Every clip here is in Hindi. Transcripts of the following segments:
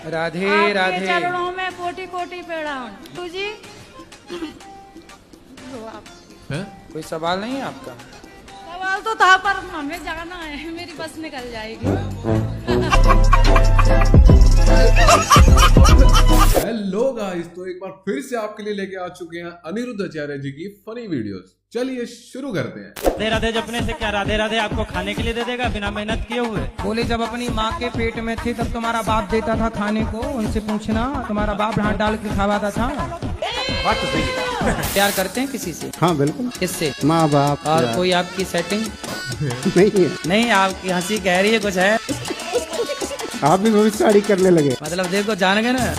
राधे आपके राधे। चरणों में कोटि कोटि प्रणाम। तू जी कोई सवाल नहीं है आपका? सवाल तो था पर हमें जाना है, मेरी बस निकल जाएगी। हेलो गाइस, तो एक बार फिर से आपके लिए लेके आ चुके हैं अनिरुद्ध आचार्य जी की फनी वीडियोस। चलिए शुरू करते हैं। राधे राधे जपने से क्या राधे राधे आपको खाने के लिए दे देगा बिना मेहनत किए हुए? बोले जब अपनी माँ के पेट में थे तब तुम्हारा बाप देता था खाने को, उनसे पूछना तुम्हारा बाप हाथ डाल के खवाता था। बात तो सही है। प्यार करते हैं किसी से? हाँ बिल्कुल। किससे? माँ बाप। और कोई आपकी सेटिंग? नहीं है। नहीं, आपकी हंसी कह रही है कुछ है। आप भी भविष्यवाणी करने लगे। मतलब देखो, जान गए ना।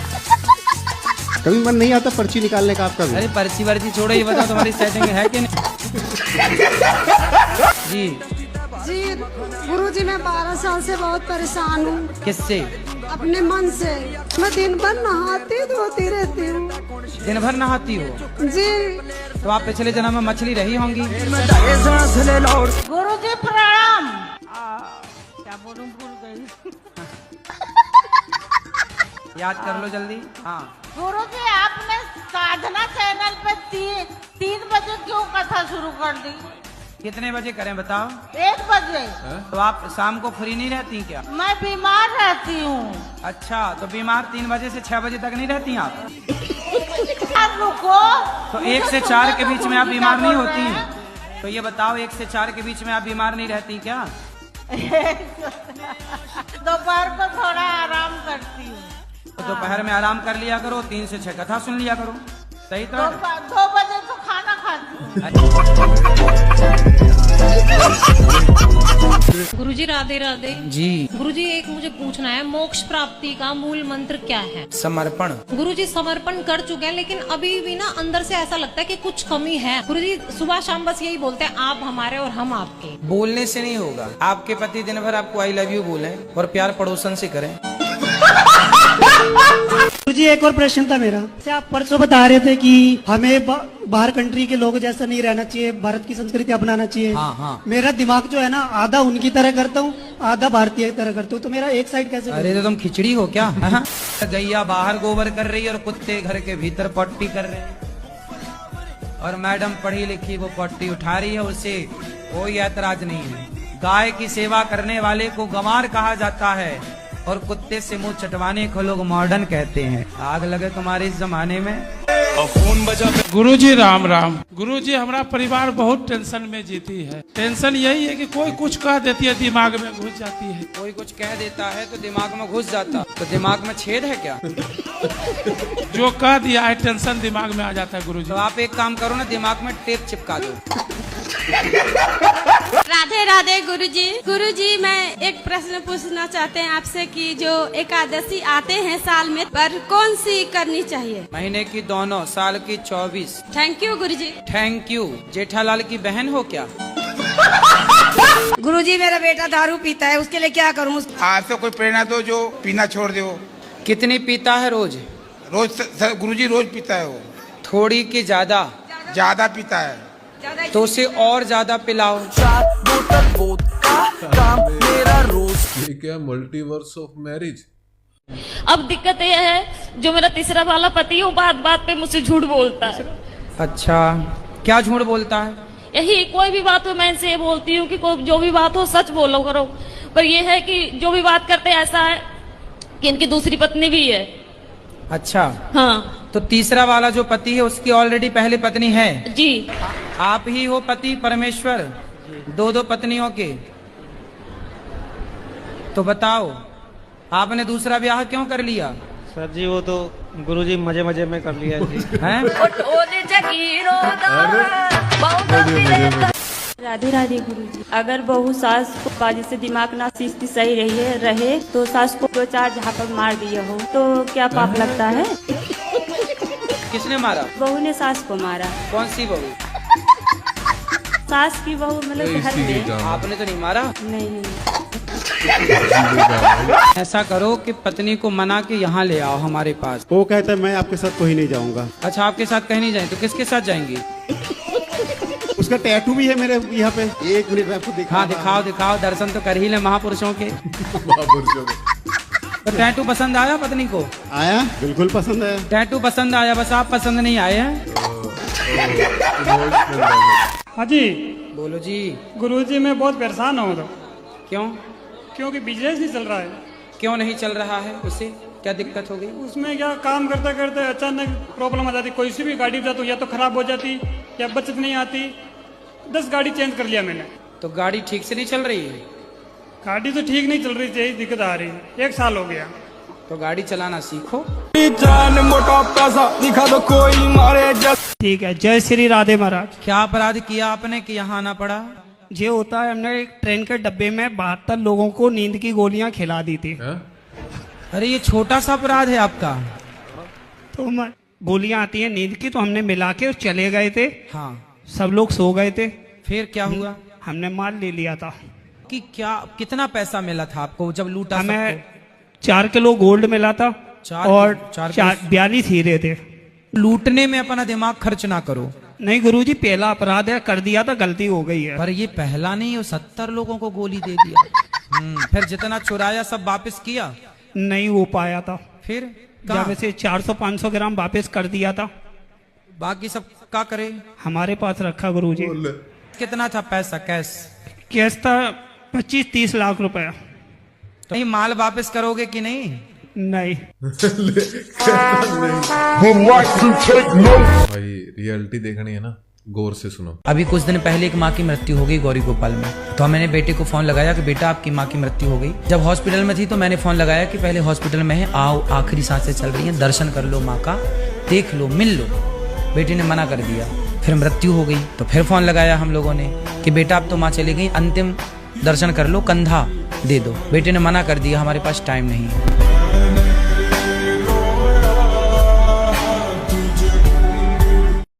कभी मन नहीं आता पर्ची निकालने का आपका भी? अरे पर्ची वर्ची छोड़ो, ये बताओ तुम्हारी सेटिंग है कि नहीं? जी जी गुरुजी, मैं 12 साल से बहुत परेशान हूँ किससे? अपने मन से। मैं दिन भर नहाती धोती रहती हूँ। दिन भर नहाती हो? जी तो आप पिछले जन्म में मछली रही होंगी। गुरुजी प्रणाम। क्या बोलूं, भूल गई। याद कर लो जल्दी। हाँ, गुरुजी, आपने साधना चैनल पे 3 बजे क्यों कथा शुरू कर दी? कितने बजे करें बताओ? 1 बजे। तो आप शाम को फ्री नहीं रहती क्या? मैं बीमार रहती हूँ। अच्छा, तो बीमार 3 बजे से 6 बजे तक नहीं रहती आप? रुको, तो 1 से 4 के बीच में आप बीमार नहीं होती? तो ये बताओ, 1 से 4 के बीच में आप बीमार नहीं रहती क्या? दोपहर को थोड़ा आराम करती हूँ। तो दोपहर में आराम कर लिया करो, 3 से 6 कथा सुन लिया करो। सही तो है? 2 बजे तो खाना खाती हूँ। गुरुजी राधे राधे। जी गुरुजी, एक मुझे पूछना है, मोक्ष प्राप्ति का मूल मंत्र क्या है? समर्पण। गुरुजी समर्पण कर चुके हैं, लेकिन अभी भी ना अंदर से ऐसा लगता है कि कुछ कमी है। गुरुजी सुबह शाम बस यही बोलते हैं, आप हमारे और हम आपके। बोलने से नहीं होगा। आपके पति दिन भर आपको आई लव यू बोले और प्यार पड़ोसन से करें। जी एक और प्रश्न था मेरा। आप परसों बता रहे थे कि हमें बाहर कंट्री के लोग जैसा नहीं रहना चाहिए, भारत की संस्कृति अपनाना चाहिए। हाँ। मेरा दिमाग जो है ना, आधा उनकी तरह करता हूँ, आधा भारतीय की तरह करता हूँ। तो मेरा एक साइड कैसे? अरे तो तुम खिचड़ी हो क्या? गैया बाहर गोबर कर रही है और कुत्ते घर के भीतर पट्टी कर रहे हैं। और मैडम पढ़ी लिखी वो पट्टी उठा रही है, उसे कोई ऐतराज नहीं है। गाय की सेवा करने वाले को गंवार कहा जाता है और कुत्ते से मुंह चटवाने को लोग मॉडर्न कहते हैं। आग लगे तुम्हारे इस जमाने में। गुरुजी राम राम। गुरुजी, हमारा परिवार बहुत टेंशन में जीती है। टेंशन यही है कि कोई कुछ कह देती है, दिमाग में घुस जाती है। कोई कुछ कह देता है तो दिमाग में घुस जाता, तो दिमाग में छेद है क्या? जो कह दिया है टेंशन दिमाग में आ जाता है गुरुजी। तो आप एक काम करो ना, दिमाग में टेप चिपका दो। राधे राधे गुरुजी। गुरुजी, मैं एक प्रश्न पूछना चाहते हैं आपसे कि जो एकादशी आते हैं साल में, पर कौन सी करनी चाहिए? महीने की दोनों, साल की 24। Thank you Guruji. Thank you. Jethalal की बहन हो क्या? गुरुजी, मेरा बेटा दारू पीता है, उसके लिए क्या करूँ? आज तो कोई प्रेरणा दो जो पीना छोड़ दे। कितनी पीता है रोज? गुरुजी रोज पीता है वो। थोड़ी की ज्यादा? ज्यादा पीता है। तो उसे और ज्यादा पिलाओ। ये क्या मल्टीवर्स ऑफ मैरिज? अब दिक्कत यह है, जो मेरा तीसरा वाला पति है, वो बात बात पे मुझसे झूठ बोलता है। अच्छा, क्या झूठ बोलता है? यही, कोई भी बात हो मैं इनसे ये बोलती हूँ कि जो भी बात हो सच बोलो करो, पर ये है कि जो भी बात करते हैं ऐसा है कि इनकी दूसरी पत्नी भी है। अच्छा हाँ। तो तीसरा वाला जो पति है उसकी ऑलरेडी पहले पत्नी है? जी। आप ही हो पति परमेश्वर 2 पत्नियों के? तो बताओ, आपने दूसरा ब्याह क्यों कर लिया? सर जी, वो तो गुरुजी मजे मजे में कर लिया जी। हैं? राधे राधे गुरुजी। अगर बहू सास को बाजी से दिमाग ना सीखती सही रहे तो सास को 2-4 झापड़ मार दिया हो तो क्या पाप लगता है? किसने मारा? बहू ने सास को मारा। कौन सी बहू? सास की बहू मतलब घर में। आपने तो नहीं मारा? नहीं। ऐसा करो कि पत्नी को मना के यहाँ ले आओ हमारे पास। वो कहता है मैं आपके साथ कहीं नहीं जाऊंगा। अच्छा, आपके साथ कहीं नहीं जाए तो किसके साथ जाएंगी? उसका टैटू भी है मेरे यहाँ पे। 1 मिनट में आपको दिखा। हाँ दिखाओ, दर्शन तो कर ही ले महापुरुषों के। महापुरुषों के। तो टैटू पसंद आया पत्नी को? आया, बिल्कुल पसंद है। टैटू पसंद आया, बस आप पसंद नहीं आए हैं। हाँ जी बोलो जी। गुरुजी मैं बहुत परेशान हूँ। तो क्यों? क्योंकि बिजनेस नहीं चल रहा है। क्यों नहीं चल रहा है? उससे क्या दिक्कत हो गई? उसमें क्या, काम करते करते अचानक प्रॉब्लम आ जाती। कोई सी भी गाड़ी जाती या तो खराब हो जाती या बचत नहीं आती। 10 गाड़ी चेंज कर लिया मैंने। तो गाड़ी ठीक से नहीं चल रही है? गाड़ी तो ठीक नहीं चल रही थी, यही दिक्कत आ रही है। 1 साल हो गया। तो गाड़ी चलाना सीखो। ठीक है, जय श्री राधे महाराज। क्या अपराध किया आपने कि यहाँ आना पड़ा? ये होता है, हमने एक ट्रेन के डब्बे में 72 लोगों को नींद की गोलियां खिला दी थी। अरे ये छोटा सा अपराध है आपका। तो गोलियां आती हैं नींद की, तो हमने मिला के चले गए थे। हाँ। सब लोग सो गए थे। फिर क्या हुआ? हमने माल ले लिया था। कि क्या, कितना पैसा मिला था आपको जब लूटा? हमें 4 किलो गोल्ड मिला था और 42 हीरे थे। लूटने में अपना दिमाग खर्च ना करो। नहीं गुरुजी, पहला अपराध है, कर दिया था, गलती हो गई है। पर ये पहला नहीं, वो 70 लोगों को गोली दे दिया। फिर जितना चुराया सब वापस किया? नहीं हो पाया था। फिर जब से 400-500 ग्राम वापस कर दिया था। बाकी सब क्या करे? हमारे पास रखा गुरुजी। कितना था पैसा? कैश? कैश था 25-30 लाख रुपया। तो नहीं, माल वापस करोगे कि नहीं? नहीं। भाई रियलिटी देखनी है ना, गौर से सुनो। अभी कुछ दिन पहले एक माँ की मृत्यु हो गई गौरी गोपाल में। तो मैंने बेटे को फोन लगाया कि बेटा आपकी माँ की मृत्यु हो गई। जब हॉस्पिटल में थी तो मैंने फोन लगाया कि पहले हॉस्पिटल में है, आओ, आखिरी सांसें चल रही हैं, दर्शन कर लो माँ का, देख लो, मिल लो। बेटी ने मना कर दिया। फिर मृत्यु हो गई तो फिर फोन लगाया हम लोगों ने कि बेटा अब तो माँ चली गई, अंतिम दर्शन कर लो, कंधा दे दो। बेटे ने मना कर दिया, हमारे पास टाइम नहीं है।